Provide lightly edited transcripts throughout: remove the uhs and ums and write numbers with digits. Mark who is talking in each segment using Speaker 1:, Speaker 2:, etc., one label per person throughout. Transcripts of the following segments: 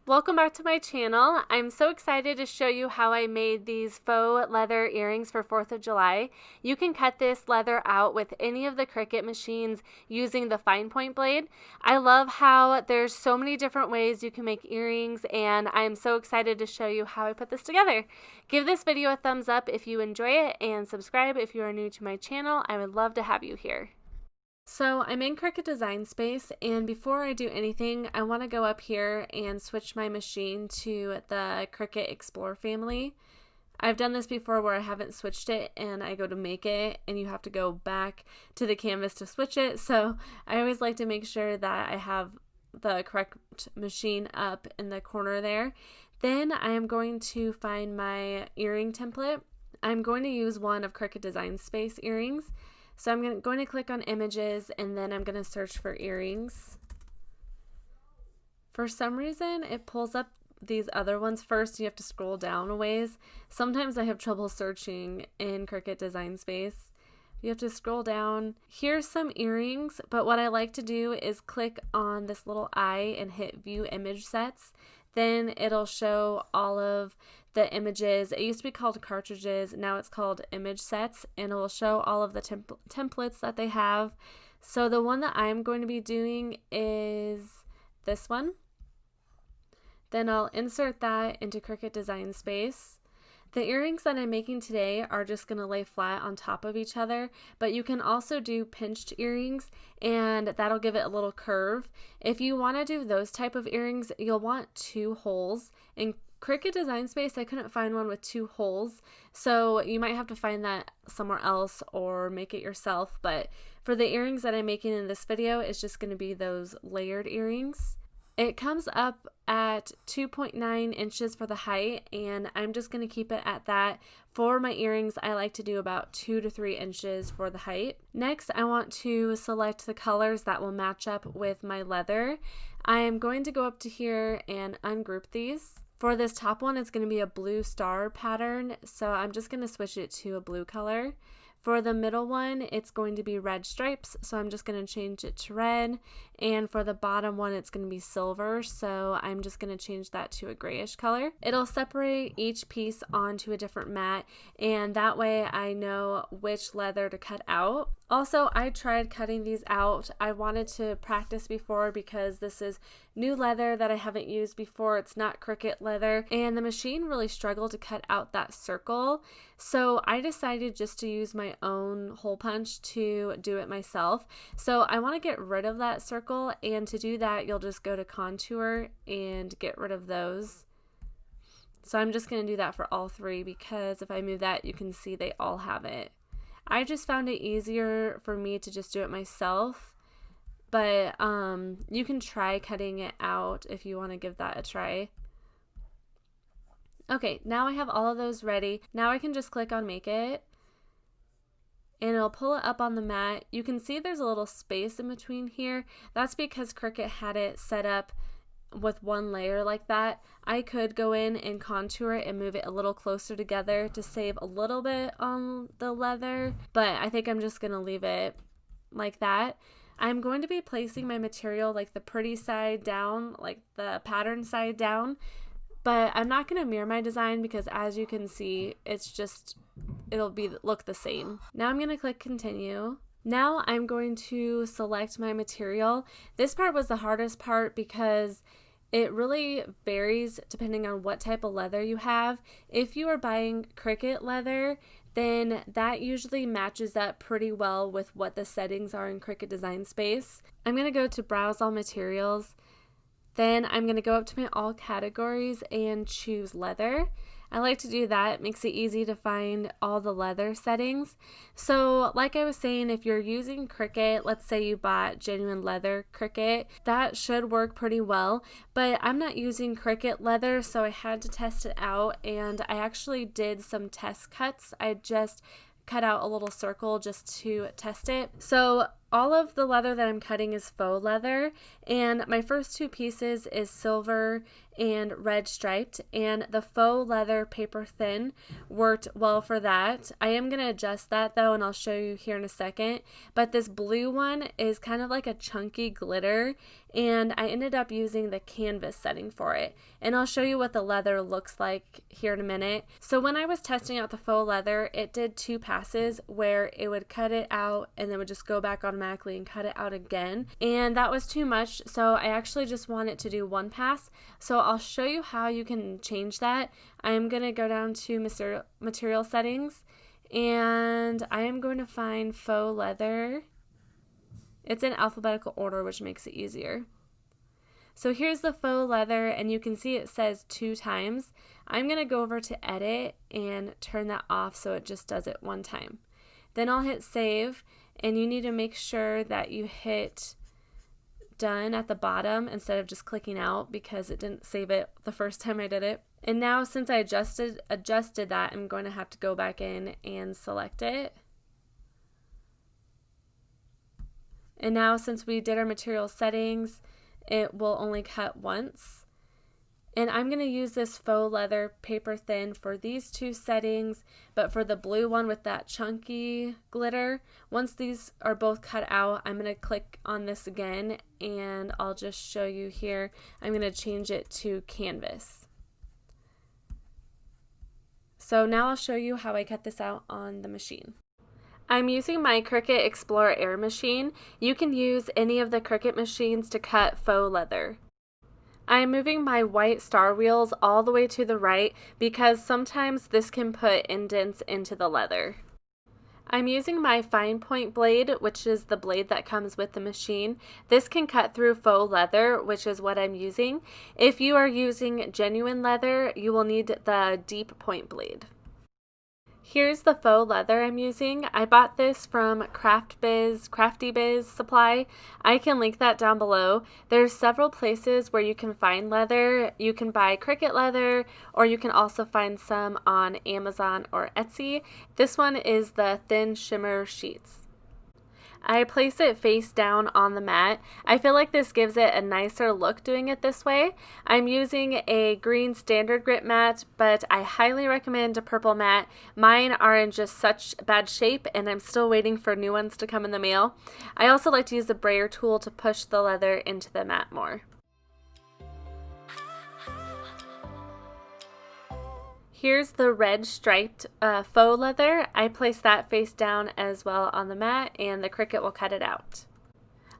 Speaker 1: Welcome back to my channel. I'm so excited to show you how I made these faux leather earrings for 4th of July. You can cut this leather out with any of the Cricut machines using the fine point blade. I love how there's so many different ways you can make earrings, and I'm so excited to show you how I put this together. Give this video a thumbs up if you enjoy it, and subscribe if you are new to my channel. I would love to have you here. So I'm in Cricut Design Space, and before I do anything, I want to go up here and switch my machine to the Cricut Explore family. I've done this before where I haven't switched it and I go to make it and you have to go back to the canvas to switch it. So I always like to make sure that I have the correct machine up in the corner there. Then I am going to find my earring template. I'm going to use one of Cricut Design Space earrings. So I'm going to click on images, and then I'm going to search for earrings. For some reason, it pulls up these other ones first. You have to scroll down a ways. Sometimes I have trouble searching in Cricut Design Space. You have to scroll down. Here's some earrings, but what I like to do is click on this little eye and hit View Image Sets. Then it'll show all of the images. It used to be called cartridges, now it's called image sets, and it will show all of the templates that they have. So the one that I'm going to be doing is this one. Then I'll insert that into Cricut Design Space. The earrings that I'm making today are just going to lay flat on top of each other, but you can also do pinched earrings, and that'll give it a little curve. If you want to do those type of earrings, you'll want 2 holes. In Cricut Design Space, I couldn't find one with 2 holes, so you might have to find that somewhere else or make it yourself. But for the earrings that I'm making in this video, it's just going to be those layered earrings. It comes up at 2.9 inches for the height, and I'm just going to keep it at that. For my earrings, I like to do about 2 to 3 inches for the height. Next, I want to select the colors that will match up with my leather. I am going to go up to here and ungroup these. For this top one, it's going to be a blue star pattern, so I'm just going to switch it to a blue color. For the middle one, it's going to be red stripes, so I'm just going to change it to red. And for the bottom one, it's going to be silver, so I'm just going to change that to a grayish color. It'll separate each piece onto a different mat, and that way I know which leather to cut out. Also, I tried cutting these out. I wanted to practice before because this is new leather that I haven't used before. It's not Cricut leather, and the machine really struggled to cut out that circle. So I decided just to use my own hole punch to do it myself. So I want to get rid of that circle, and to do that, you'll just go to contour and get rid of those. So I'm just going to do that for all 3 because if I move that, you can see they all have it. I just found it easier for me to just do it myself, but you can try cutting it out if you want to give that a try. Okay, now I have all of those ready. Now I can just click on Make It, and it'll pull it up on the mat. You can see there's a little space in between here. That's because Cricut had it set up with one layer like that. I could go in and contour it and move it a little closer together to save a little bit on the leather, but I think I'm just gonna leave it like that. I'm going to be placing my material like the pretty side down, like the pattern side down, but I'm not gonna mirror my design because as you can see, it'll look the same. Now I'm gonna click continue. Now I'm going to select my material. This part was the hardest part because it really varies depending on what type of leather you have. If you are buying Cricut leather, then that usually matches up pretty well with what the settings are in Cricut Design Space. I'm going to go to Browse All Materials. Then I'm going to go up to my All Categories and choose Leather. I like to do that. It makes it easy to find all the leather settings. So like I was saying, if you're using Cricut, let's say you bought genuine leather Cricut, that should work pretty well, but I'm not using Cricut leather, so I had to test it out, and I actually did some test cuts. I just cut out a little circle just to test it. So all of the leather that I'm cutting is faux leather, and my first two pieces is silver and red striped, and the faux leather paper thin worked well for that. I am going to adjust that though, and I'll show you here in a second, but this blue one is kind of like a chunky glitter, and I ended up using the canvas setting for it, and I'll show you what the leather looks like here in a minute. So when I was testing out the faux leather, it did 2 passes where it would cut it out and then would just go back automatically and cut it out again, and that was too much, so I actually just want it to do 1 pass. So I'll show you how you can change that. I am going to go down to material settings, and I am going to find faux leather. It's in alphabetical order, which makes it easier. So here's the faux leather, and you can see it says 2 times. I'm going to go over to edit and turn that off so it just does it 1 time. Then I'll hit save, and you need to make sure that you hit done at the bottom instead of just clicking out, because it didn't save it the first time I did it. And now since I adjusted that, I'm going to have to go back in and select it. And now since we did our material settings, it will only cut once. And I'm going to use this faux leather paper thin for these 2 settings, but for the blue one with that chunky glitter, once these are both cut out, I'm going to click on this again, and I'll just show you here. I'm going to change it to canvas. So now I'll show you how I cut this out on the machine. I'm using my Cricut Explore Air machine. You can use any of the Cricut machines to cut faux leather. I am moving my white star wheels all the way to the right because sometimes this can put indents into the leather. I'm using my fine point blade, which is the blade that comes with the machine. This can cut through faux leather, which is what I'm using. If you are using genuine leather, you will need the deep point blade. Here's the faux leather I'm using. I bought this from Crafty Biz Supply. I can link that down below. There's several places where you can find leather. You can buy Cricut leather, or you can also find some on Amazon or Etsy. This one is the thin shimmer sheets. I place it face down on the mat. I feel like this gives it a nicer look doing it this way. I'm using a green standard grit mat, but I highly recommend a purple mat. Mine are in just such bad shape, and I'm still waiting for new ones to come in the mail. I also like to use the brayer tool to push the leather into the mat more. Here's the red striped faux leather. I place that face down as well on the mat, and the Cricut will cut it out.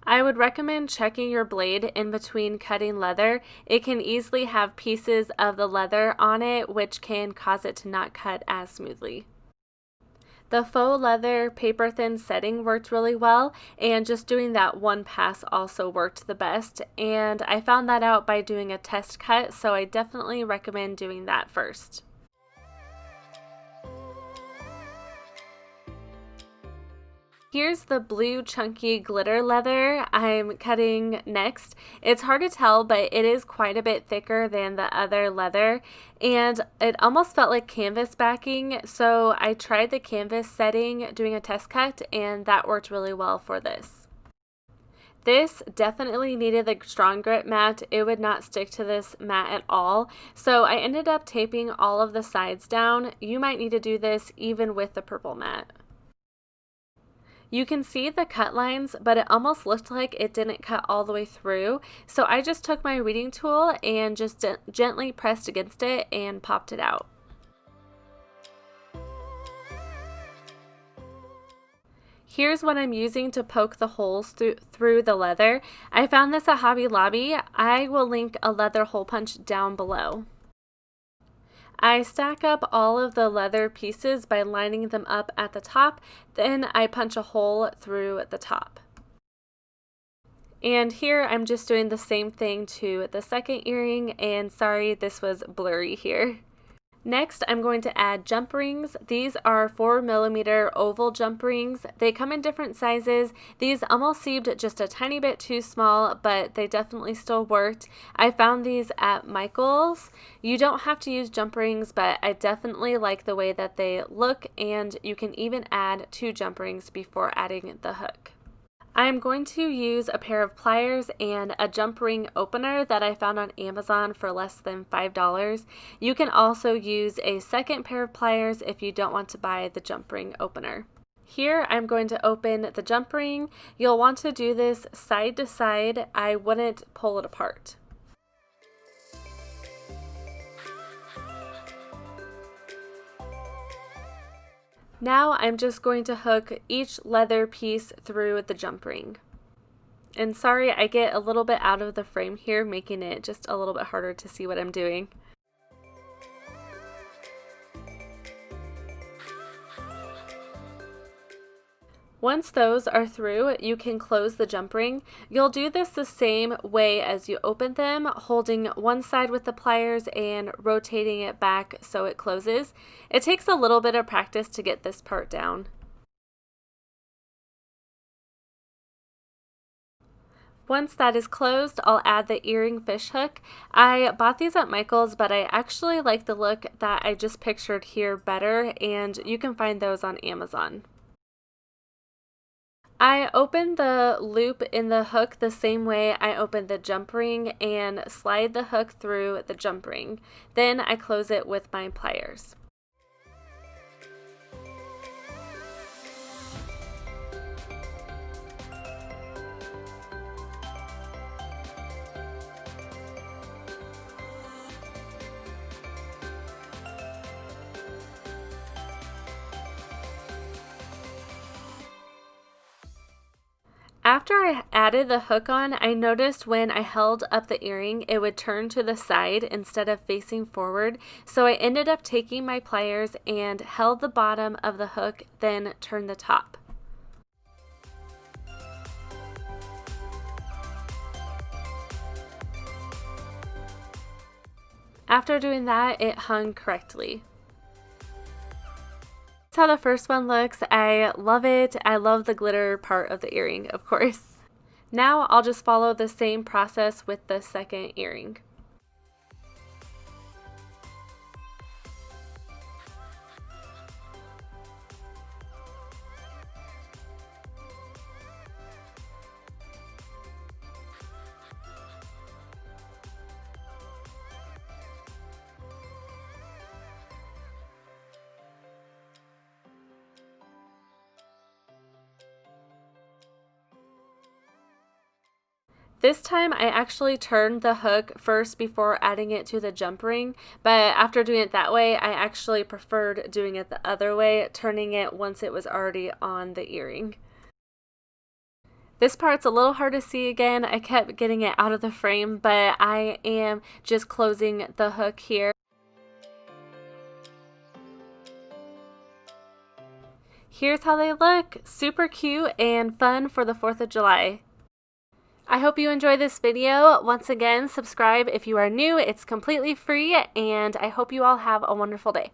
Speaker 1: I would recommend checking your blade in between cutting leather. It can easily have pieces of the leather on it, which can cause it to not cut as smoothly. The faux leather paper thin setting worked really well, and just doing that 1 pass also worked the best, and I found that out by doing a test cut, so I definitely recommend doing that first. Here's the blue chunky glitter leather I'm cutting next. It's hard to tell, but it is quite a bit thicker than the other leather, and it almost felt like canvas backing, so I tried the canvas setting doing a test cut, and that worked really well for this. This definitely needed the strong grit mat. It would not stick to this mat at all, so I ended up taping all of the sides down. You might need to do this even with the purple mat. You can see the cut lines, but it almost looked like it didn't cut all the way through, so I just took my weeding tool and just gently pressed against it and popped it out. Here's what I'm using to poke the holes through the leather. I found this at Hobby Lobby. I will link a leather hole punch down below. I stack up all of the leather pieces by lining them up at the top, then I punch a hole through the top. And here I'm just doing the same thing to the second earring, and sorry this was blurry here. Next, I'm going to add jump rings. These are 4mm oval jump rings. They come in different sizes. These almost seemed just a tiny bit too small, but they definitely still worked. I found these at Michael's. You don't have to use jump rings, but I definitely like the way that they look, and you can even add 2 jump rings before adding the hook. I'm going to use a pair of pliers and a jump ring opener that I found on Amazon for less than $5. You can also use a second pair of pliers if you don't want to buy the jump ring opener. Here I'm going to open the jump ring. You'll want to do this side to side. I wouldn't pull it apart. Now I'm just going to hook each leather piece through the jump ring. And sorry, I get a little bit out of the frame here, making it just a little bit harder to see what I'm doing. Once those are through, you can close the jump ring. You'll do this the same way as you open them, holding one side with the pliers and rotating it back so it closes. It takes a little bit of practice to get this part down. Once that is closed, I'll add the earring fish hook. I bought these at Michael's, but I actually like the look that I just pictured here better, and you can find those on Amazon. I open the loop in the hook the same way I open the jump ring and slide the hook through the jump ring. Then I close it with my pliers. After I added the hook on, I noticed when I held up the earring, it would turn to the side instead of facing forward. So I ended up taking my pliers and held the bottom of the hook, then turned the top. After doing that, it hung correctly. How the first one looks. I love it. I love the glitter part of the earring, of course. Now I'll just follow the same process with the second earring. This time I actually turned the hook first before adding it to the jump ring, but after doing it that way, I actually preferred doing it the other way, turning it once it was already on the earring. This part's a little hard to see again. I kept getting it out of the frame, but I am just closing the hook here. Here's how they look. Super cute and fun for the 4th of July. I hope you enjoyed this video. Once again, subscribe if you are new. It's completely free, and I hope you all have a wonderful day.